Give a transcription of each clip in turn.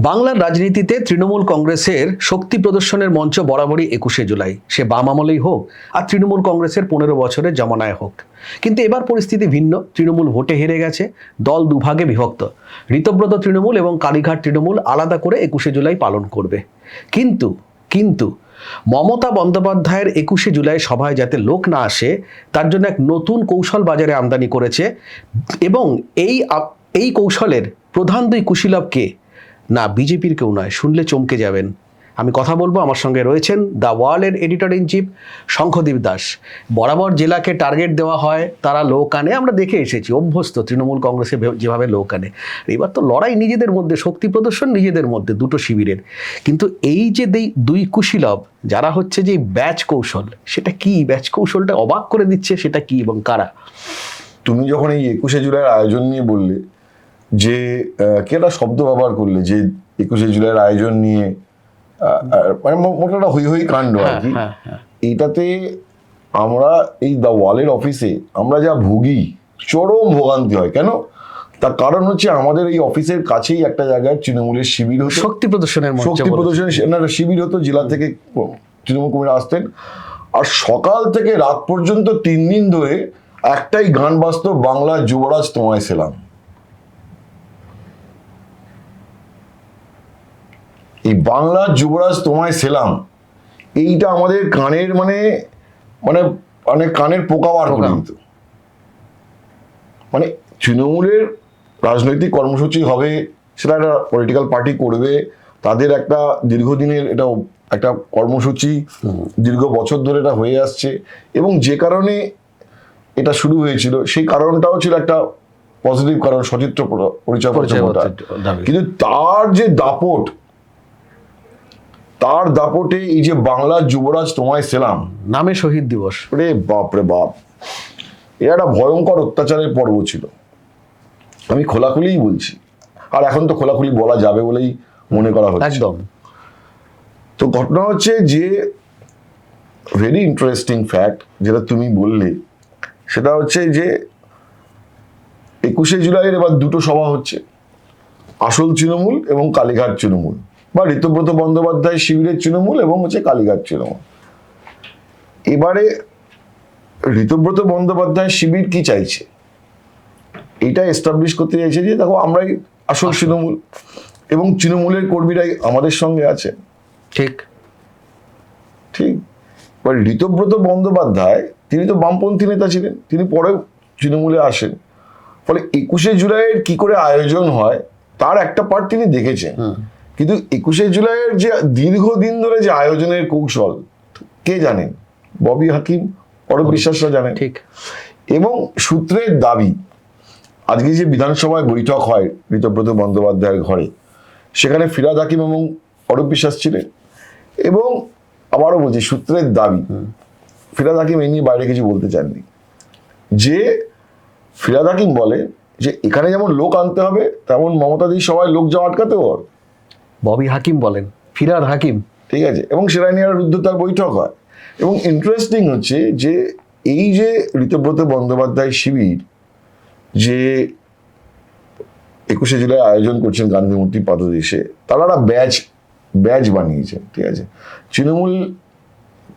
বাংলার রাজনীতিতে তৃণমূল কংগ্রেসের শক্তি প্রদর্শনের মঞ্চ বরাবরই 21শে জুলাই, সে বাম আমলেই হোক আর তৃণমূল কংগ্রেসের 15 বছরের জমানায় হোক। কিন্তু এবার পরিস্থিতি ভিন্ন। তৃণমূল ভোটে হেরে গেছে, দল দুভাগে বিভক্ত। ঋতব্রত তৃণমূল এবং কালীঘাট তৃণমূল আলাদা করে 21শে জুলাই পালন করবে। কিন্তু মমতা বন্দ্যোপাধ্যায়ের 21শে জুলাই সভায় যাতে লোক না আসে, তার জন্য এক নতুন কৌশল বাজারে আমদানি করেছে। এবং এই কৌশলের প্রধান দুই কুশীলব কে? না, বিজেপির কেউ নয়, শুনলে চমকে যাবেন। আমি কথা বলবো, আমার সঙ্গে রয়েছেন দ্য ওয়ালের editor in chief Shankhadeep Das. বরাবর জেলাকে টার্গেট দেওয়া হয়, তারা লোক আনে, আমরা দেখে এসেছি, অভ্যস্ত তৃণমূল কংগ্রেসে যেভাবে লোক আনে। এবার তো লড়াই নিজেদের মধ্যে, শক্তি প্রদর্শন নিজেদের মধ্যে, দুটো শিবিরের। কিন্তু এই যে দুই কুশীলব, যারা হচ্ছে যে ব্যাচ কৌশল, সেটা কি? ব্যাচ কৌশলটা অবাক করে দিচ্ছে, সেটা কি এবং কারা? তুমি যখন এই 21শে জুলাইয়ের আয়োজন নিয়ে বললে, যে কে একটা শব্দ ব্যবহার করলে যে 21শে জুলাইয়ের আয়োজন নিয়ে মানে মোটাটা হই হই কাণ্ড আর কি, এইটাতে আমরা এই দ্য ওয়ালের অফিসে আমরা যা ভুগি, চরম ভোগান্তি হয়। কেন? তার কারণ হচ্ছে আমাদের এই অফিসের কাছেই একটা জায়গায় তৃণমূলের শিবির হতো, শক্তি প্রদর্শনের একটা শিবির হতো। জেলা থেকে তৃণমূল কর্মীরা আসতেন, আর সকাল থেকে রাত পর্যন্ত 3 দিন ধরে একটাই গান বাজতো, বাংলার যুবরাজ তোমায় সেলাম। এই বাংলার যুবরাজ তোমায় সেলাম, এইটা আমাদের কানের মানে মানে মানে কানের পোকা বার করে দিত। মানে তৃণমূলের রাজনৈতিক কর্মসূচি হবে, সেটা একটা পলিটিক্যাল পার্টি করবে, তাদের একটা দীর্ঘদিনের এটা একটা কর্মসূচি, দীর্ঘ বছর ধরে এটা হয়ে আসছে, এবং যে কারণে এটা শুরু হয়েছিল সেই কারণটাও ছিল একটা পজিটিভ কারণ, সচিত্র পরিচয়। কিন্তু তার যে দাপটে এই যে বাংলার যুবরাজ তোমায় সেলাম নামে শহীদ দিবস, রে বাপ রে বাপ, এটা একটা ভয়ঙ্কর অত্যাচারের পর্ব ছিল। আমি খোলাখুলিই বলছি, আর এখন তো খোলাখুলি বলা যাবে বলেই মনে করা হচ্ছে। একদম। তো ঘটনা হচ্ছে যে ভেরি ইন্টারেস্টিং ফ্যাক্ট যেটা তুমি বললে, সেটা হচ্ছে যে 21শে জুলাইয়ের এবার দুটো সভা হচ্ছে, আসল তৃণমূল এবং কালীঘাট তৃণমূল, বা ঋতব্রত বন্দ্যোপাধ্যায় শিবিরের তৃণমূল এবং হচ্ছে কালীঘাট তৃণমূল। এবারে ঋতব্রত বন্দ্যোপাধ্যায় শিবির কি চাইছে? এটা এস্টাবলিশ করতে চাইছে যে দেখো আমরাই আসল তৃণমূল, এবং তৃণমূলের কর্মীরাই আমাদের সঙ্গে আছে। ঠিক। এবার ঋতব্রত বন্দ্যোপাধ্যায়, তিনি তো বামপন্থী নেতা ছিলেন, তিনি পরে তৃণমূলে আসেন। ফলে 21শে জুলাইয়ের কি করে আয়োজন হয় তার একটা পার্ট তিনি দেখেছেন। কিন্তু 21শে জুলাইয়ের যে দীর্ঘদিন ধরে যে আয়োজনের কৌশল, কে জানেন? ববি হাকিম, অরূপ বিশ্বাসরা জানেন। ঠিক। এবং সূত্রের দাবি, আজকে যে বিধানসভায় বৈঠক হয় ঋতব্রত বন্দ্যোপাধ্যায়ের ঘরে, সেখানে ফিরহাদ হাকিম এবং অরূপ বিশ্বাস ছিলেন। এবং আবারও বলছি, সূত্রের দাবি, ফিরহাদ হাকিম এই নিয়ে বাইরে কিছু বলতে চাননি, যে ফিরহাদ হাকিম বলে যে এখানে যেমন লোক আনতে হবে, তেমন মমতাদি সবাই লোক যাওয়া আটকাতেও হবে। ববি হাকিম বলেন, ফিরহাদ হাকিম, ঠিক আছে। এবং সেটা নিয়ে রুদ্ধতার বৈঠক হয়। এবং ইন্টারেস্টিং হচ্ছে যে এই যে ঋতব্রত বন্দ্যোপাধ্যায় শিবির যে 21শে জুলাই আয়োজন করছেন গান্ধী মূর্তি পাদদেশে, তারা একটা ব্যাচ বানিয়েছে। ঠিক আছে, তৃণমূল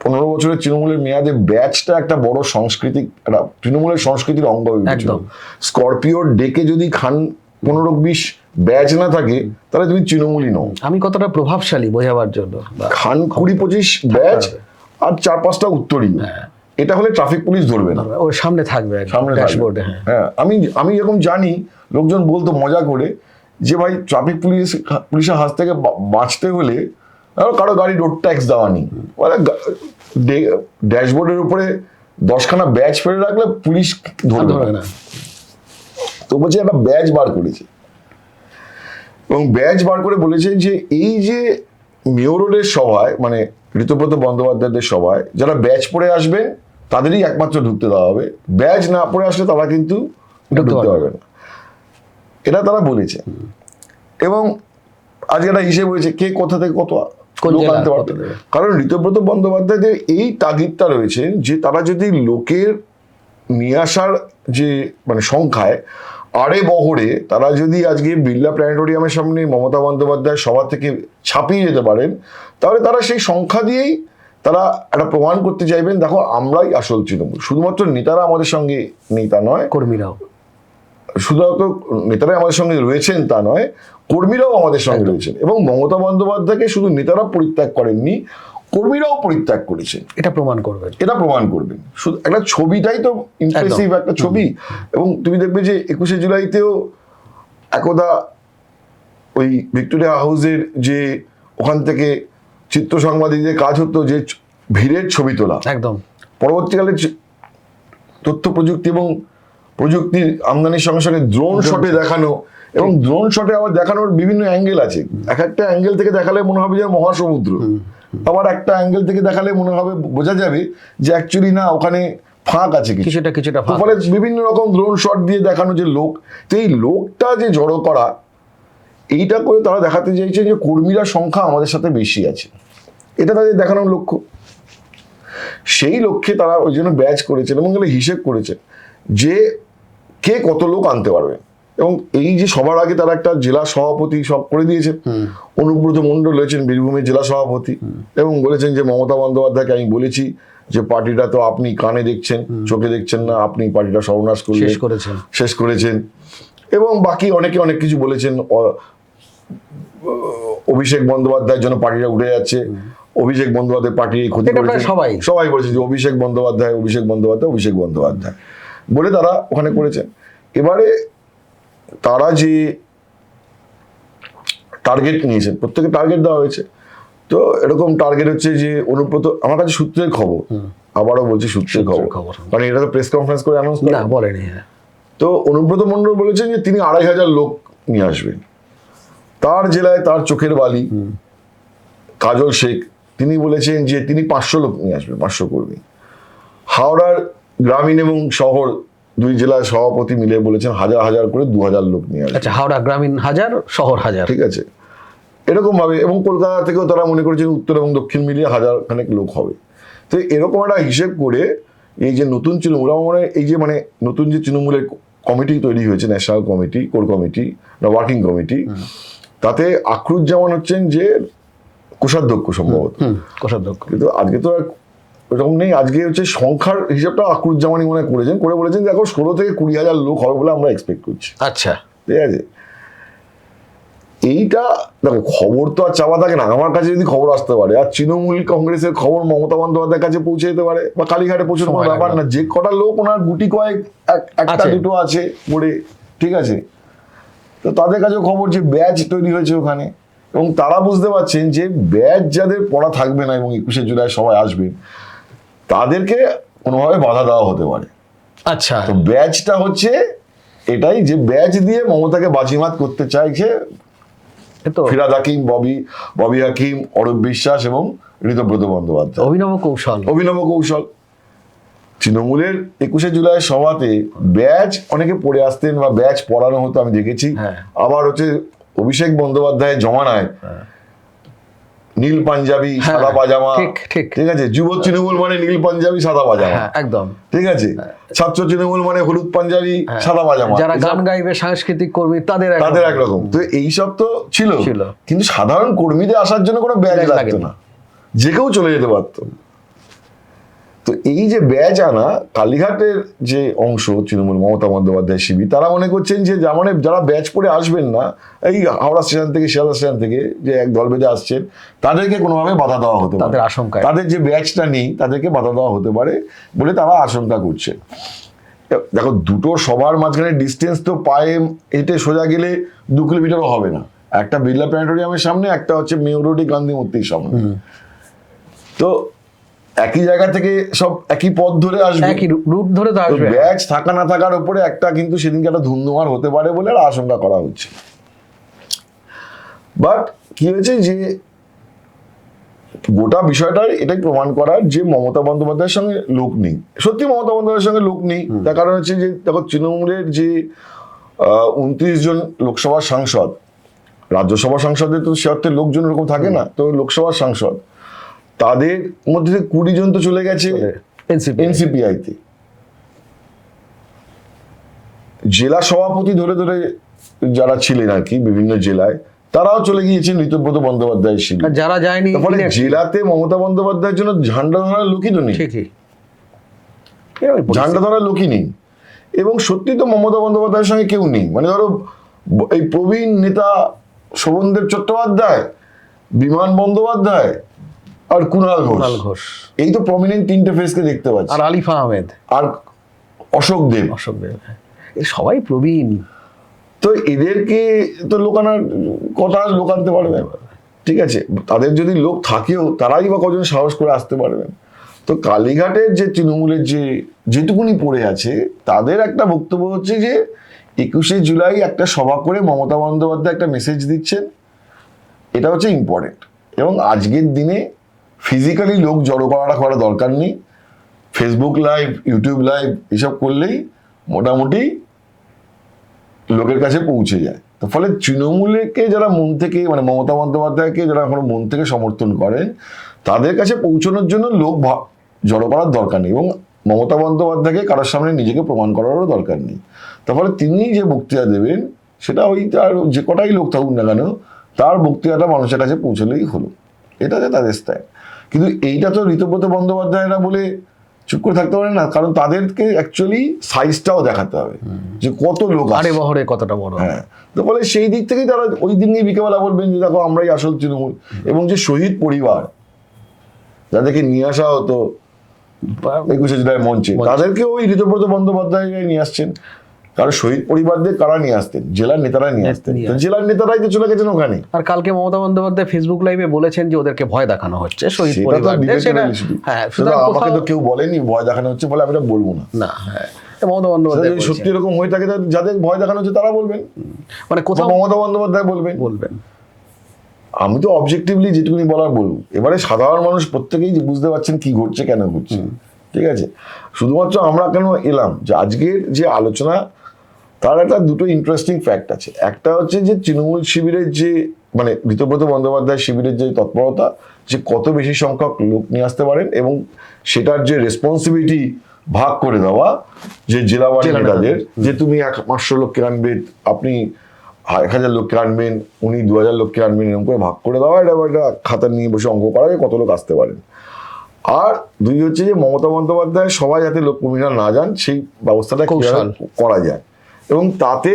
15 বছরের তৃণমূলের মেয়াদে ব্যাচটা একটা বড় সাংস্কৃতিক, একটা তৃণমূলের সংস্কৃতির অঙ্গ হয়ে উঠেছিল। স্করপিওর ডেকে যদি খান 15-20 ব্যাচ না থাকে, তাহলে তুমি তৃণমূলই নও। আমি কতটা প্রভাবশালী বোঝাবার জন্য, খান 20-25 ব্যাচ আর 4-5টা উত্তরীয়, এটা হলে ট্রাফিক পুলিশ ধরবে না, ওর সামনে থাকবে, সামনে ড্যাশবোর্ডে। হ্যাঁ, আমি এরকম জানি, লোকজন বলতো মজা করে যে ভাই ট্রাফিক পুলিশের হাত থেকে বাঁচতে হলে কারো গাড়ি রোড ট্যাক্স দেওয়া নেই, ড্যাশবোর্ডের উপরে 10খানা ব্যাচ ফেলে রাখলে পুলিশ ধরবে না। তো বলছে একটা ব্যাচ বার করেছে, এবং ব্যাচ বার করে বলেছে যে এই যে মেয়রের সভায়, মানে ঋতব্রত বন্দ্যোপাধ্যায়দের সভায় যারা ব্যাচ পরে আসবেন তাদেরই একমাত্র ঢুকতে দেওয়া হবে, ব্যাচ না পরে আসলে তারা কিন্তু ঢুকতে পারবে না। এটা তারা বলেছে। এবং আজকে একটা হিসেবে বলেছে কে কোথা থেকে কত লোক আনতে পারবে। কারণ ঋতব্রত বন্দ্যোপাধ্যায়দের এই তাগিদটা রয়েছে যে তারা যদি লোকের নিয়ে আসার যে মানে সংখ্যায় আড়ে বহরে তারা যদি আজকে বিড়লা প্ল্যানেটোরিয়ামের সামনে মমতা বন্দ্যোপাধ্যায় সভা থেকে ছাপিয়ে যেতে পারেন, তাহলে তারা সেই সংখ্যা দিয়েই তারা একটা প্রমাণ করতে চাইবেন, দেখো আমরাই আসল তৃণমূল। শুধুমাত্র নেতারা আমাদের সঙ্গে নেই তা নয়, কর্মীরাও, শুধুমাত্র নেতারাই আমাদের সঙ্গে রয়েছেন তা নয়, কর্মীরাও আমাদের সঙ্গে রয়েছেন। এবং মমতা বন্দ্যোপাধ্যায়কে শুধু নেতারা পরিত্যাগ করেননি, কর্মীরাও পরিত্যাগ করেছেন। এটা প্রমাণ করবেন, এটা প্রমাণ করবেন। শুধু একটা ছবিটাই তো ইমপ্রেসিভ একটা ছবি। এবং তুমি দেখবে যে 21শে জুলাইতেও একদা ওই ভিক্টোরিয়া হাউসের যে ওখান থেকে চিত্র সাংবাদিকদের কাজ হতো যে ভিড়ের ছবি তোলা, একদম পরবর্তীকালে তথ্য প্রযুক্তি এবং প্রযুক্তির আমদানির সঙ্গে সঙ্গে ড্রোন শটে দেখানো, এবং ড্রোন শটে আবার দেখানোর বিভিন্ন অ্যাঙ্গেল আছে। এক একটা অ্যাঙ্গেল থেকে দেখালে মনে হবে যে মহাসমুদ্র, আবার একটা অ্যাঙ্গেল থেকে দেখালে মনে হবে, বোঝা যাবে যে অ্যাকচুয়ালি না, ওখানে ফাঁক আছে কিছুটা। ফলে বিভিন্ন রকম ড্রোন শট দিয়ে দেখানো যে লোক, তো এই লোকটা যে জড়ো করা, এইটা করে তারা দেখাতে চাইছে যে কর্মীরা সংখ্যা আমাদের সাথে বেশি আছে, এটা তাদের দেখানোর লক্ষ্য। সেই লক্ষ্যে তারা ওই জন্য ব্যাচ করেছেন এবং হিসেব করেছেন যে কে কত লোক আনতে পারবে। এবং এই যে সবার আগে তারা একটা জেলা সভাপতি সব করে দিয়েছেন, অনুব্রত মণ্ডল রয়েছেন বীরভূমের জেলা সভাপতি, এবং বলেছেন যে মমতা বন্দ্যোপাধ্যায়কে আমি বলেছি যে পার্টিটা তো আপনি কানে দেখছেন, চোখে দেখছেন না, আপনি পার্টিটা সর্বনাশ শেষ করেছেন। এবং বাকি অনেকে অনেক কিছু বলেছেন। অভিষেক বন্দ্যোপাধ্যায়ের জন্য পার্টিটা উঠে যাচ্ছে, অভিষেক বন্দ্যোপাধ্যায় পার্টি ক্ষতি করেছে, সবাই বলেছে যে অভিষেক বন্দ্যোপাধ্যায় বলে তারা ওখানে করেছেন। এবারে তারা যে টার্গেট নিয়েছেন, প্রত্যেকে টার্গেট দেওয়া হয়েছে। তো এরকম টার্গেট হচ্ছে যে অনুব্রত, আমার কাছে সূত্রের খবর, আবারও বলছি সূত্রের খবর, মানে এটা তো প্রেস কনফারেন্স করে অ্যানাউন্স বলেনি। তো অনুব্রত মণ্ডল বলেছেন যে তিনি 2500 লোক নিয়ে আসবেন। তার জেলায় তার চোখের বালি কাজল শেখ, তিনি বলেছেন যে তিনি 500 লোক নিয়ে আসবেন, 500 কর্মী। হাওড়ার গ্রামীণ এবং শহর দুই জেলার সভাপতি মিলে বলেছেন 1000 করে 2000 লোক নিয়ে আসবে। আচ্ছা, হাওড়া গ্রামীণ 1000, শহর 1000, ঠিক আছে, এরকম ভাবে। এবং কলকাতা থেকেও তারা মনে করেছেন উত্তর এবং দক্ষিণ মিলিয়ে 1000 খানেক লোক হবে। তো এরকম একটা হিসেব করে এই যে নতুন তৃণমূল, আমার মনে হয় এই যে মানে নতুন যে তৃণমূলের কমিটি তৈরি হয়েছে, ন্যাশনাল কমিটি, কোর কমিটি না ওয়ার্কিং কমিটি, তাতে আখরুজ্জামান হচ্ছেন যে কোষাধ্যক্ষ সম্ভবত, কিন্তু আজকে তো এরকম নেই। আজকে হচ্ছে সংখ্যার হিসাবটা আখরুজ্জামানই মনে করেছেন, করে বলেছেন দেখো 16 থেকে 20,000 লোক হবে বলে আমরা এক্সপেক্ট করছি। আচ্ছা, ঠিক আছে। এইটা দেখো, খবর তো আর চাওয়া থাকে না। আমার কাছে যদি খবর আসতে পারে, আর তৃণমূল কংগ্রেসের খবর মমতা বন্দ্যোপাধ্যায়ের কাছে পৌঁছে যেতে পারে, বা কালীঘাটে পৌঁছানোর কোনো ব্যাপার না। যে কটা লোক ওনার গুটি কয়েক একটা দুটো আছে পড়ে, ঠিক আছে, তো তাদের কাছেও খবর যে ব্যাচ তৈরি হয়েছে ওখানে, এবং তারা বুঝতে পারছেন যে ব্যাচ যাদের পড়া থাকবে না এবং 21শে জুলাই সবাই আসবেন, তাদেরকে কোনোভাবে বাধা দেওয়া হতে পারে। আচ্ছা, তো ব্যাচটা হচ্ছে এটাই, যে ব্যাচ দিয়ে মমতাকে বাজিমাত করতে চাইছে ফিরহাদ হাকিম, ববি হাকিম, অরূপ বিশ্বাস এবং ঋতব্রত বন্দ্যোপাধ্যায়। অভিনব কৌশল। তৃণমূলের 21শে জুলাই সভাতে ব্যাচ অনেকে পড়ে আসতেন বা ব্যাচ পড়ানো হতো, আমি দেখেছি। আবার হচ্ছে অভিষেক বন্দ্যোপাধ্যায়ের জমানায় নীল পাঞ্জাবি সাদা পাজামা, ঠিক আছে, যুব তৃণমূল মানে নীল পাঞ্জাবি সাদা পাজামা, একদম ঠিক আছে, ছাত্র তৃণমূল মানে হলুদ পাঞ্জাবি সাদা পাজামা, যারা গান গাইবে সাংস্কৃতিক কর্মী তাদের একরকম। তো এইসব তো ছিল, কিন্তু সাধারণ কর্মীদের আসার জন্য কোনো ব্যাচ লাগতো না, যে কেউ চলে যেতে পারতো। তো এই যে ব্যাচ আনা, কালীঘাটের যে অংশ তৃণমূল মমতা বন্দ্যোপাধ্যায় শিবির, তারা মনে করছেন যে যারা ব্যাচ পড়ে আসবেন না, এই হাওড়া স্টেশন থেকে, শিয়ালদা স্টেশন থেকে যে এক দল বেঁধে আসছেন, তাদেরকে কোনোভাবে বাধা দেওয়া হতে পারে, তাদের আশঙ্কা, তাদের যে ব্যাচটা নেই তাদেরকে বাধা দেওয়া হতে পারে বলে তারা আশঙ্কা করছে। দেখো, দুটো সবার মাঝখানে ডিস্টেন্স তো পায়ে হেঁটে সোজা গেলে 2 কিলোমিটারও হবে না। একটা বিড়লা প্ল্যানেটোরিয়ামের সামনে, একটা হচ্ছে মেয়র রোডে গান্ধী মূর্তির সামনে। তো একই জায়গা থেকে সব একই পথ ধরে আসবে, একই রুট ধরে আসবে। ব্যাচ থাকা না থাকার উপরে একটা কিন্তু সেদিনকে একটা ধুন্ধুমার হতে পারে বলে আশঙ্কা করা হচ্ছে। বাট কি হয়েছে যে গোটা বিষয়টা এটাই প্রমাণ করার যে মমতা বন্দ্যোপাধ্যায়ের সঙ্গে লোক নেই। সত্যি মমতা বন্দ্যোপাধ্যায়ের সঙ্গে লোক নেই। তার কারণ হচ্ছে যে দেখো, তৃণমূলের যে 29 জন লোকসভার সাংসদ, রাজ্যসভা সাংসদের তো সে অর্থে লোকজন এরকম থাকে না, তো লোকসভার সাংসদ তাদের মধ্যে 20 জন তো চলে গেছে এনসিপিআইতে। জেলা সভাপতি ধরে ধরে যারা ছিলেন আর কি বিভিন্ন জেলায়, তারাও চলে গিয়েছেন ঋতব্রত বন্দ্যোপাধ্যায়ের শিবিরে। আর যারা যায়নি ফলে জেলাতে মমতা বন্দ্যোপাধ্যায়ের জন্য ঝান্ডা ধরার লোকই তো নেই, ঠিকই ঝান্ডা ধরার লোকই নেই। এবং সত্যি তো মমতা বন্দ্যোপাধ্যায়ের সঙ্গে কেউ নেই, মানে ধরো এই প্রবীণ নেতা শোভনদেব চট্টোপাধ্যায়, বিমান বন্দ্যোপাধ্যায় আর কুণাল ঘোষ, এই তো প্রমিনেন্ট তিনটে ফেসকে দেখতে পাচ্ছি, আর আলিফ আহমেদ আর অশোক দেব। এই সবাই প্রবীণ। তো এদেরকে তো লোকানোর কথা লোক আনতে পারবে, ঠিক আছে, তাদের যদি লোক থাকেও তারাই বা কজন সাহস করে আসতে পারবেন। তো কালীঘাটের যে তৃণমূলের যেটুকুনি পড়ে আছে, তাদের একটা বক্তব্য হচ্ছে যে 21শে জুলাই একটা সভা করে মমতা বন্দ্যোপাধ্যায় একটা মেসেজ দিচ্ছেন, এটা হচ্ছে ইম্পর্টেন্ট। এবং আজকের দিনে ফিজিক্যালি লোক জড়ো করা দরকার নেই, ফেসবুক লাইভ, ইউটিউব লাইভ এসব করলেই মোটামুটি লোকের কাছে পৌঁছে যায়। তো ফলে তৃণমূলকে যারা মন থেকে, মানে মমতা বন্দ্যোপাধ্যায়কে যারা এখনো মন থেকে সমর্থন করেন, তাদের কাছে পৌঁছানোর জন্য লোক জড়ো করার দরকার নেই, এবং মমতা বন্দ্যোপাধ্যায়কে কারোর সামনে নিজেকে প্রমাণ করারও দরকার নেই। তার ফলে তিনি যে বক্তৃতা দেবেন, সেটা ওই তার যে কটাই লোক থাকুন না কেন, তার বক্তৃতাটা মানুষের কাছে পৌঁছলেই হলো, এটা যে তাদের স্টাইল। কিন্তু এইটা তো ঋতব্রত বন্দ্যোপাধ্যায়রা বলে চুপ করে থাকতে পারে না, কারণ তাদেরকে অ্যাকচুয়ালি সাইজটাও দেখাতে হবে যে কত লোক আরে বহরে কতটা বড়। হ্যাঁ, তো বলে সেই দিক থেকেই তারা ওই দিনই বিকেলবেলা বলবেন যে দেখো আমরাই আসল তৃণমূল। এবং যে শহীদ পরিবার যাদেরকে নিয়ে আসা হতো 21শে জুলাই মঞ্চে, তাদেরকে ওই ঋতব্রত বন্দ্যোপাধ্যায় নিয়ে আসছেন। কারণ শহীদ পরিবারদের কারা নিয়ে আসতেন? জেলার নেতারা নিয়ে আসতেন, জেলার নেতারাই তো চলে গেছেন ওখানে। আর কালকে মমতা বন্দ্যোপাধ্যায় ফেসবুক লাইভে বলেছেন যে ওদেরকে ভয় দেখানো হচ্ছে শহীদ পরিবারদের। আমাকে তো কেউ বলেনি ভয় দেখানো হচ্ছে, বলে আমি এটা বলবো না। মমতা বন্দ্যোপাধ্যায় সত্যি এরকম হয়ে থাকে, যাদের ভয় দেখানো হচ্ছে তারা বলবেন, মানে কোথাও মমতা বন্দ্যোপাধ্যায় বলবেন। আমি তো অবজেক্টিভলি যেটুকুনি বলার বলবো। এবারে সাধারণ মানুষ প্রত্যেকেই বুঝতে পারছেন কি ঘটছে, কেন ঘটছে, ঠিক আছে। শুধুমাত্র আমরা কেন এলাম, যে আজকের যে আলোচনা, তার একটা দুটো ইন্টারেস্টিং ফ্যাক্ট আছে। একটা হচ্ছে যে তৃণমূল শিবিরের যে, মানে ঋতব্রত বন্দ্যোপাধ্যায় শিবিরের যে তৎপরতা, যে কত বেশি সংখ্যক লোক নিয়ে আসতে পারেন, এবং সেটার যে রেসপন্সিবিলিটি ভাগ করে দেওয়া, যে জেলাওয়ারি নেতাদের, যে তুমি 500 লোককে আনবে, আপনি 1000 লোককে আনবেন, উনি 2000 লোককে আনবেন, এরকম করে ভাগ করে দেওয়া, এটা একটা খাতা নিয়ে বসে অঙ্ক করা যায় কত লোক আসতে পারেন। আর দুই হচ্ছে যে মমতা বন্দ্যোপাধ্যায় সবাই যাতে লোক কর্মীরা না যান, সেই ব্যবস্থাটা করা যায়। এবং তাতে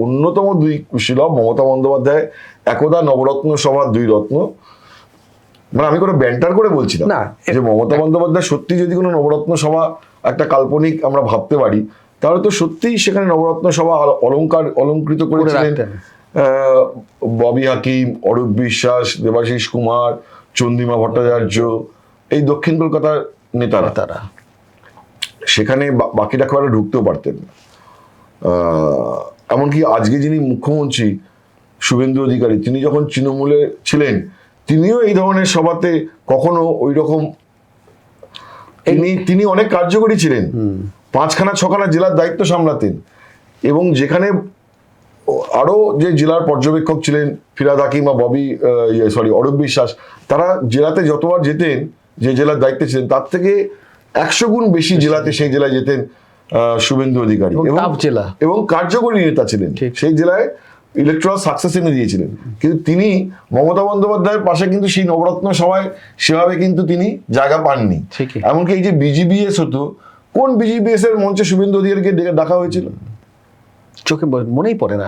অন্যতম দুই কুশীলব মমতা বন্দ্যোপাধ্যায় একদা নবরত্ন সভার 2 রত্ন, মানে আমি কোনো ব্যান্টার করে বলছি না, যে মমতা বন্দ্যোপাধ্যায় সত্যি যদি কোনো নবরত্ন সভা একটা কাল্পনিক আমরা ভাবতে পারি, তাহলে তো সত্যিই সেখানে নবরত্ন সভা অলঙ্কৃত করেছিলেন ববি হাকিম, অরূপ বিশ্বাস, দেবাশিস কুমার, চন্দ্রিমা ভট্টাচার্য, এই দক্ষিণ কলকাতার নেতারা। সেখানে বাকিটা কেউ ঢুকতেও পারতেন না। এমনকি আজকে যিনি মুখ্যমন্ত্রী শুভেন্দু অধিকারী, তিনি যখন তৃণমূলে ছিলেন, তিনিও এই ধরনের সভাতে কখনো ওই রকম, তিনি অনেক কার্যকরী ছিলেন, 5খানা-6খানা জেলার দায়িত্ব সামলাতেন। এবং যেখানে আরো যে জেলার পর্যবেক্ষক ছিলেন ফিরহাদ হাকিম বা অরূপ বিশ্বাস, তারা জেলাতে যতবার যেতেন, যে জেলার দায়িত্বে ছিলেন, তার থেকে 100 গুণ বেশি জেলাতে, সেই জেলায় যেতেন শুভেন্দু অধিকারী, এবং কার্যকরী নেতা ছিলেন, সেই জেলায় ইলেকট্রাল সাকসেস এনে দিয়েছিলেন। কিন্তু তিনি মমতা বন্দ্যোপাধ্যায়ের পাশে কিন্তু সেই নবরত্ন সভায় সেভাবে কিন্তু তিনি জায়গা পাননি। এমনকি এই যে বিজিবিএস হতো, কোন বিজিবিএস এর মঞ্চে শুভেন্দু অধিকারীকে ডাকা হয়েছিল? চোখে মনেই পড়ে না,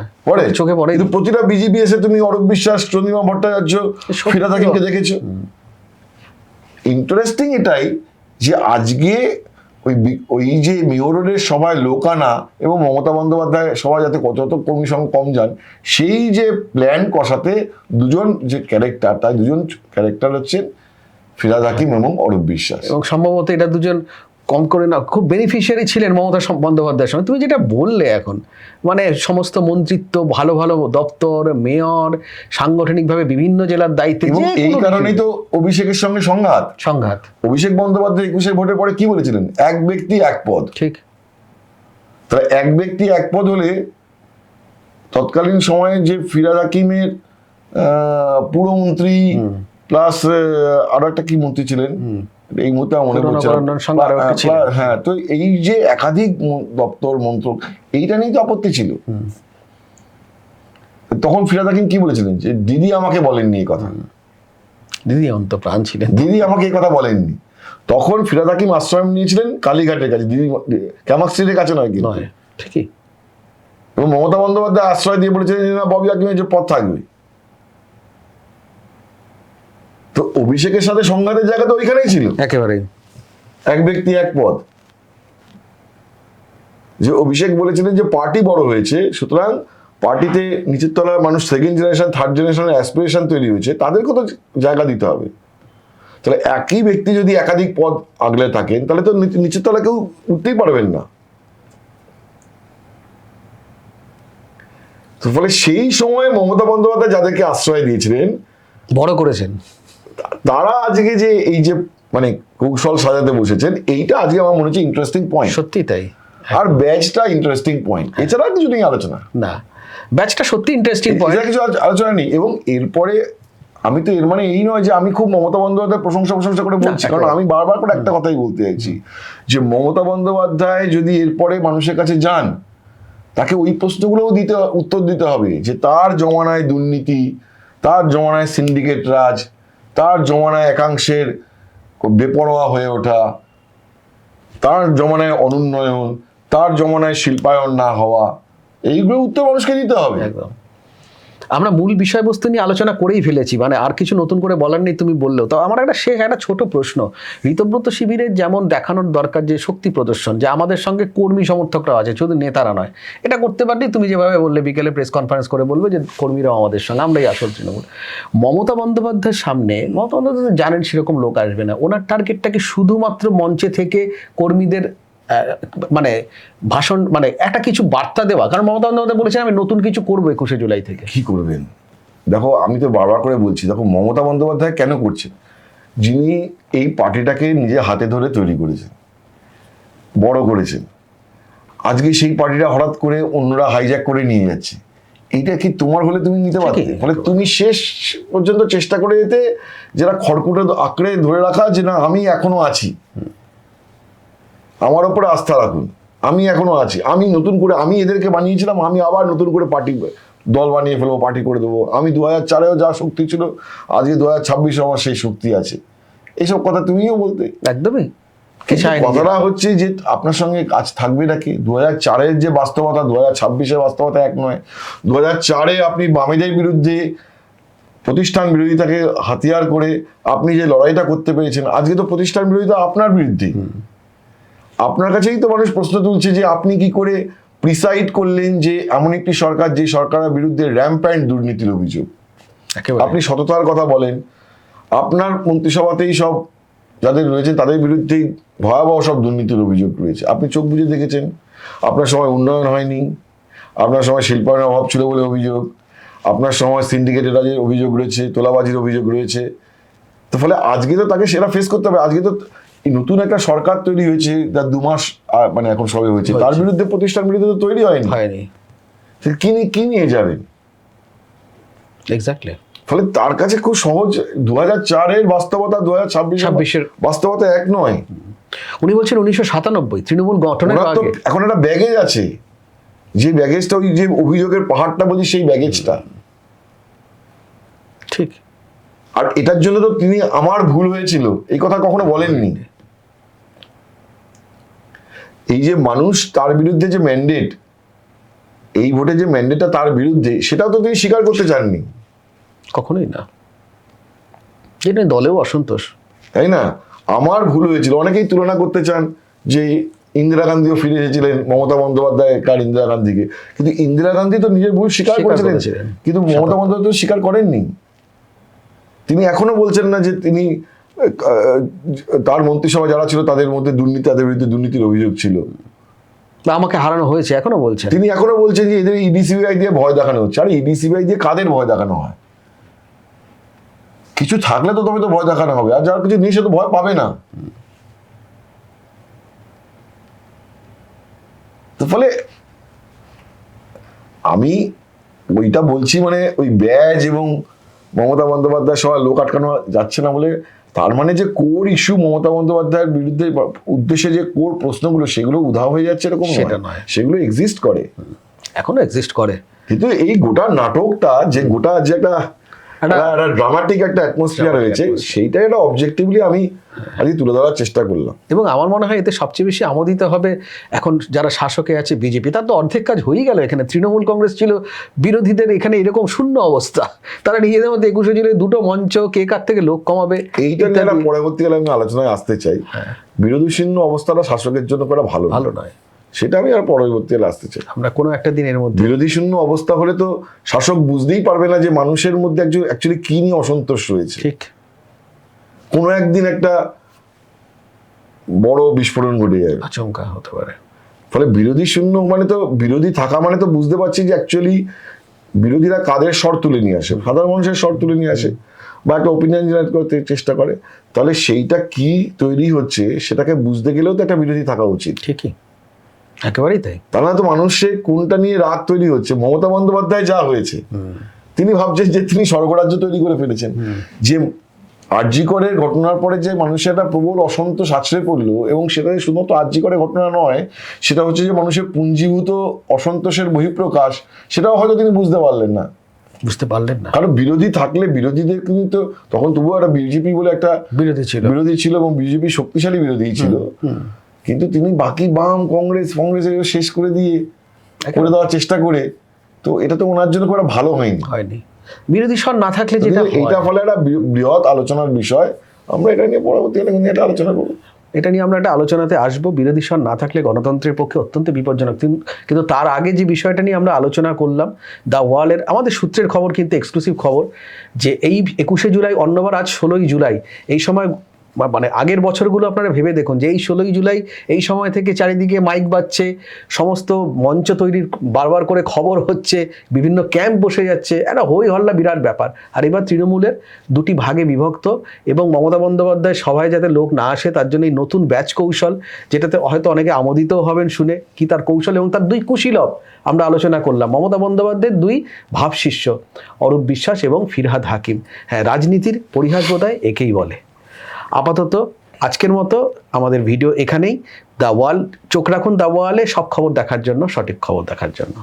চোখে পড়ে। কিন্তু প্রতিটা বিজিবিএস এ তুমি অরূপ বিশ্বাস, চন্দ্রিমা ভট্টাচার্য, ফিরহাদ হাকিমকে দেখেছো। ইন্টারেস্টিং এটাই যে আজকে ওই যে মেয়রের সভায় লোক আনা এবং মমতা বন্দ্যোপাধ্যায় সবাই যাতে কত কর্মী সংখ্যা কম যান, সেই যে প্ল্যান কষাতে দুজন যে ক্যারেক্টার, তাই দুজন ক্যারেক্টার হচ্ছেন ফিরহাদ হাকিম এবং অরূপ বিশ্বাস। এবং সম্ভবত এটা দুজন কম করে না খুব বেনিফিশিয়ারি ছিলেন মমতা বন্দ্যোপাধ্যায়ের সঙ্গে। তুমি যেটা বললে এখন, মানে সমস্ত মন্ত্রিত্ব, ভালো ভালো দপ্তর, মেয়র, সাংগঠনিকভাবে বিভিন্ন জেলার দায়িত্বে, এই কারণেই তো অভিষেকের সঙ্গে সংঘাত। অভিষেক বন্দ্যোপাধ্যায় 21 ভোটের পরে কি বলেছিলেন? 1 ব্যক্তি 1 পদ। ঠিক। তাহলে 1 ব্যক্তি 1 পদ হলে তৎকালীন সময়ে যে ফিরহাদ হাকিমের পুরমন্ত্রী প্লাস আরো একটা কি মন্ত্রী ছিলেন এই মুহূর্তে আমার মনে পড়ছে না। পুনর্বাসনের সঙ্গে আরো একটা ছিল। হ্যাঁ, তো এই যে একাধিক দপ্তর মন্ত্রক, এইটা নিয়ে তো আপত্তি ছিল। তখন ফিরহাদ হাকিম কি বলেছিলেন যে দিদি আমাকে বলেননি এই কথা, দিদি অন্ত প্রাণ ছিলেন, দিদি আমাকে এই কথা বলেননি। তখন ফিরহাদ হাকিম আশ্রয় নিয়েছিলেন কালীঘাটের কাছে, দিদি ক্যামাক স্ট্রিটের কাছে নয় কিন্তু। নয়, ঠিকই। এবং মমতা বন্দ্যোপাধ্যায় আশ্রয় দিয়ে বলেছিলেন যে না, ববি হাকিমের যে পথ থাকবে। তো অভিষেকের সাথে সংঘাতের জায়গা তো ওইখানেই ছিল, একেবারে এক ব্যক্তি এক পদ। যে অভিষেক বলেছিলেন যে পার্টি বড় হয়েছে, সুতরাং পার্টিতে নিচের তলার মানুষ সেকেন্ড জেনারেশন থার্ড জেনারেশনের অ্যাসপিরেশন তৈরি হয়েছে, তাদেরকে তো জায়গা দিতে হবে। তাহলে একই ব্যক্তি যদি একাধিক পদ আগলে থাকেন, তাহলে তো নিচের তলা কেউ উঠতেই পারবেন না। তো ফলে সেই সময় মমতা বন্দ্যোপাধ্যায় যাদেরকে আশ্রয় দিয়েছিলেন, বড় করেছেন, তারা আজকে যে এই যে মানে কৌশল সাজাতে বসেছেন, এইটা আজকে আমার মনে হচ্ছে ইন্টারেস্টিং পয়েন্ট। সত্যি তাই। আর ব্যাচটা ইন্টারেস্টিং পয়েন্ট, এছাড়া কিছু নেই আলোচনা। না, ব্যাচটা সত্যি ইন্টারেস্টিং পয়েন্ট, কিছু আলোচনা নেই। এবং এরপরে আমি তো এর মানে এই নয় যে আমি খুব মমতা বন্দ্যোপাধ্যায়ের প্রশংসা করে বলছি, কারণ আমি বারবার করে একটা কথাই বলতে চাইছি যে মমতা বন্দ্যোপাধ্যায় যদি এরপরে মানুষের কাছে যান, তাকে ওই প্রশ্নগুলোও উত্তর দিতে হবে যে তার জমানায় দুর্নীতি, তার জমানায় সিন্ডিকেট রাজ, তার জমানায় একাংশের বেপরোয়া হয়ে ওঠা, তার জমানায় অনুন্নয়ন, তার জমানায় শিল্পায়ন না হওয়া, এইগুলো উত্তর মানুষকে দিতে হবে। একদম। আমরা মূল বিষয়বস্তু নিয়ে আলোচনা করেই ফেলেছি, মানে আর কিছু নতুন করে বলার নেই, তুমি বললেও। তো আমার একটা ছোট প্রশ্ন, ঋতব্রত শিবিরের যেমন দেখানোর দরকার যে শক্তি প্রদর্শন, যে আমাদের সঙ্গে কর্মী সমর্থকরাও আছে, শুধু নেতারা নয়, এটা করতে পারলে তুমি যেভাবে বললে বিকেলে প্রেস কনফারেন্স করে বলবে যে কর্মীরাও আমাদের সঙ্গে, আমরাই আসল তৃণমূল। মমতা বন্দ্যোপাধ্যায়ের সামনে, মমতা বন্দ্যোপাধ্যায় জানেন সেরকম লোক আসবে না, ওনার টার্গেটটাকে শুধুমাত্র মঞ্চে থেকে কর্মীদের মানে ভাষণ, মানে একটা কিছু বার্তা দেওয়া। কারণ মমতা বন্দ্যোপাধ্যায় বলেছেন আমি নতুন কিছু করবো 21শে জুলাই থেকে। কি করবেন? দেখো, আমি তো বারবার করে বলছি, দেখো মমতা বন্দ্যোপাধ্যায় কেন করছেন, যিনি এই পার্টিটাকে নিজে হাতে ধরে তৈরি করেছেন, বড় করেছেন, আজকে সেই পার্টিটা হঠাৎ করে অন্যরা হাইজ্যাক করে নিয়ে যাচ্ছে, এইটা কি তোমার হলে তুমি নিতে পারতে? ফলে তুমি শেষ পর্যন্ত চেষ্টা করে যেতে, যারা খড়কুটে আঁকড়ে ধরে রাখা যে না আমি এখনো আছি, আমার উপরে আস্থা রাখুন, আমি এখনো আছি, আমি নতুন করে, আমি এদেরকে বানিয়েছিলাম, আমি আবার নতুন করে পার্টি দল বানিয়ে ফেলবো, পার্টি করে দেবো, আমি 2004-এও যা শক্তি ছিল আজকে 2026 আমার সেই শক্তি আছে, এইসব কথা তুমিও বলতে। একদমই। কথাটা হচ্ছে যে আপনার সঙ্গে কাজ থাকবে নাকি? 2004-এর যে বাস্তবতা 2026-এর বাস্তবতা এক নয়। 2004-এ আপনি বামেদের বিরুদ্ধে, প্রতিষ্ঠান বিরোধিতাকে হাতিয়ার করে আপনি যে লড়াইটা করতে পেরেছেন, আজকে তো প্রতিষ্ঠান বিরোধিতা আপনার বিরুদ্ধে। আপনার কাছেই তো মানুষ প্রশ্ন তুলছে যে আপনি কি করে প্রিসাইড করলেন যে এমন একটি সরকার, যে সরকারের বিরুদ্ধে র্যাম্প্যান্ট দুর্নীতির অভিযোগ। আপনি সততার কথা বলেন, আপনার মন্ত্রিসভাতেই সব যাদের রয়েছে তাদের বিরুদ্ধেই ভয়াবহ সব দুর্নীতির অভিযোগ রয়েছে, আপনি চোখ বুজে দেখেছেন। আপনার সময় উন্নয়ন হয়নি, আপনার সময় শিল্পায়নের অভাব ছিল বলে অভিযোগ, আপনার সময় সিন্ডিকেটের রাজের অভিযোগ রয়েছে, তোলাবাজির অভিযোগ রয়েছে। তো ফলে আজকে তো তাকে সেটা ফেস করতে হবে। আজকে তো নতুন একটা সরকার তৈরি হয়েছে, যার 2 মাস মানে এখন সবে হয়েছে, তার বিরুদ্ধে প্রতিষ্ঠান বিরুদ্ধে তো তৈরি হয়নি। কি নিয়ে যাবেন? এক্স্যাক্টলি। ফলে তার কাছে খুব সহজ, 2004-এর বাস্তবতা 2026-এর বাস্তবতা এক নয়। উনি বলছেন 1997 তৃণমূল গঠনের আগে এখন একটা ব্যাগেজ আছে, যে ব্যাগেজটা, ওই যে অভিযোগের পাহাড়টা বলছি, সেই ব্যাগেজটা ঠিক। আর এটার জন্য তো তিনি আমার ভুল হয়েছিল এই কথা কখনো বলেননি। এই যে মানুষ তার বিরুদ্ধে যে ম্যান্ডেট, এই ভোটে যে ম্যান্ডেটটা তার বিরুদ্ধে, সেটাও তো তিনি স্বীকার করতে চাননি, কখনোই না। এটা দলেও অসন্তোষ, তাই না? আমার ভুল হয়েছিল, অনেকেই তুলনা করতে চান যে ইন্দিরা গান্ধীও ফিরে এসেছিলেন মমতা বন্দ্যোপাধ্যায় কার ইন্দিরা গান্ধীকে, কিন্তু ইন্দিরা গান্ধী তো নিজের ভুল স্বীকার করেছিলেন, কিন্তু মমতা বন্দ্যোপাধ্যায় স্বীকার করেননি। তিনি এখনো বলছেন না যে তিনি, তার মন্ত্রিসভা যারা ছিল তাদের মধ্যে দুর্নীতি, তাদের বিরুদ্ধে দুর্নীতির অভিযোগ ছিল, আমাকে হারানো হয়েছে, এখনো বলছেন। তিনি এখনো বলছেন যে এদের ইডি-সিবিআই দিয়ে ভয় দেখানো হচ্ছে। আর ইডি-সিবিআই দিয়ে কাদের ভয় দেখানো হয়? কিছু থাকলে তো তবে তো ভয় দেখানো হবে, আর যার কিছু নেই সে তো ভয় পাবে না। তো ফলে আমি ওইটা বলছি, মানে ওই ব্যাজ এবং মমতা বন্দ্যোপাধ্যায় সবাই লোক আটকানো যাচ্ছে না বলে তার মানে যে কোর ইস্যু মমতা বন্দ্যোপাধ্যায়ের বিরুদ্ধে উদ্দেশ্যে যে কোর প্রশ্নগুলো সেগুলো উধাও হয়ে যাচ্ছে এরকম সেটা নয়। সেগুলো এক্সিস্ট করে, এখনো এক্সিস্ট করে। কিন্তু এই গোটা নাটকটা যে গোটা যে একটা ড্রামাটিক একটা অ্যাটমসফিয়ার হয়েছে সেইটা একটা অবজেক্টিভলি আমি আজকে তুলে ধরার চেষ্টা করলাম। এবং আমার মনে হয় এতে সবচেয়ে বেশি আমোদিত হবে এখন যারা শাসকে আছে বিজেপি, তার তো অর্ধেক কাজ হয়েই গেল। এখানে তৃণমূল কংগ্রেস ছিল বিরোধীদের এখানে এরকম শূন্য অবস্থা, তারা নিজেদের মধ্যে 21শে জুলাই দুটো মঞ্চ, কে কার থেকে লোক কমাবে, এইটা নিয়ে একটা পরবর্তীকালে আমি আলোচনায় আসতে চাই। বিরোধী শূন্য অবস্থাটা শাসকের জন্য করা ভালো নয়, সেটা আমি আর পরবর্তীকালে আসতে চাই। আমরা কোনো একটা দিনের মধ্যে বিরোধী শূন্য অবস্থা হলে তো শাসক বুঝতেই পারবে না যে মানুষের মধ্যে একজন অ্যাকচুয়ালি কি নিয়ে অসন্তোষ রয়েছে। ঠিক কোনো একদিন একটা বড় বিস্ফোরণ ঘটে যাবে, আচমকা হতে পারে। ফলে বিরোধী শূন্য মানে তো বিরোধী থাকা মানে তো বুঝতে পারছি যে অ্যাকচুয়ালি বিরোধীরা কাদের স্বর তুলে নিয়ে আসে, সাধারণ মানুষের স্বর তুলে নিয়ে আসে বা একটা ওপিনিয়ন জেনারেট করতে চেষ্টা করে। তাহলে সেইটা কি তৈরি হচ্ছে সেটাকে বুঝতে গেলেও তো একটা বিরোধী থাকা উচিত। ঠিকই, একেবারেই তাই। তাহলে তো মানুষের কোনটা নিয়ে রাগ তৈরি হচ্ছে। মমতা বন্দ্যোপাধ্যায় যা হয়েছে, তিনি ভাবছেন যে তিনি স্বর্গরাজ্য তৈরি করে ফেলেছেন, যে আরজি করের ঘটনার পরে যে মানুষের একটা প্রবল অসন্তোষ আছড়ে পড়লো, এবং সেটা শুধুমাত্র আরজি করে ঘটনা নয়, সেটা হচ্ছে যে মানুষের পুঞ্জীভূত অসন্তোষের বহিঃপ্রকাশ, সেটাও হয়তো তিনি বুঝতে পারলেন না। কারণ বিরোধী থাকলে বিরোধীদের কিন্তু তখন তবুও একটা বিজেপি বলে একটা বিরোধী ছিল এবং বিজেপি শক্তিশালী বিরোধী ছিল, কিন্তু তিনি বাকি বাম কংগ্রেস শেষ করে দেওয়ার চেষ্টা করে, তো এটা তো ওনার জন্য খুব একটা ভালো হয়নি। বিরোধী স্বর না থাকলে যেটা এটা ফলে একটা বৃহৎ আলোচনার বিষয়। আমরা এটা নিয়ে পরবর্তীকালে একটা আলোচনা করবো। এটা নিয়ে আমরা একটা আলোচনাতে আসবো। বিরোধী স্বর না থাকলে গণতন্ত্রের পক্ষে অত্যন্ত বিপজ্জনক। কিন্তু তার আগে যে বিষয়টা নিয়ে আমরা আলোচনা করলাম, দ্য ওয়ালের আমাদের সূত্রের খবর, কিন্তু এক্সক্লুসিভ খবর, যে এই 21শে জুলাই অন্যবার আজ 16ই জুলাই, এই সময় মানে আগের বছরগুলো আপনারা ভেবে দেখুন যে এই 16ই জুলাই এই সময় থেকে চারিদিকে মাইক বাজছে, সমস্ত মঞ্চ তৈরির বারবার করে খবর হচ্ছে, বিভিন্ন ক্যাম্প বসে যাচ্ছে, একটা হই হল্লা বিরাট ব্যাপার। আর এবার তৃণমূলের দুটি ভাগে বিভক্ত, এবং মমতা বন্দ্যোপাধ্যায় সভায় যাতে লোক না আসে তার জন্য এই নতুন ব্যাচ কৌশল, যেটাতে হয়তো অনেকে আমোদিতও হবেন শুনে, কি তার কৌশল এবং তার দুই কুশীলব আমরা আলোচনা করলাম। মমতা বন্দ্যোপাধ্যায়ের দুই ভাবশিষ্য, অরূপ বিশ্বাস এবং ফিরহাদ হাকিম। হ্যাঁ, রাজনীতির পরিহাস বোধহয় একেই বলে। আপাতত আজকের মতো আমাদের ভিডিও এখানেই। দ্য ওয়াল, চোখ রাখুন দ্য ওয়ালে সব খবর দেখার জন্য, সঠিক খবর দেখার জন্য।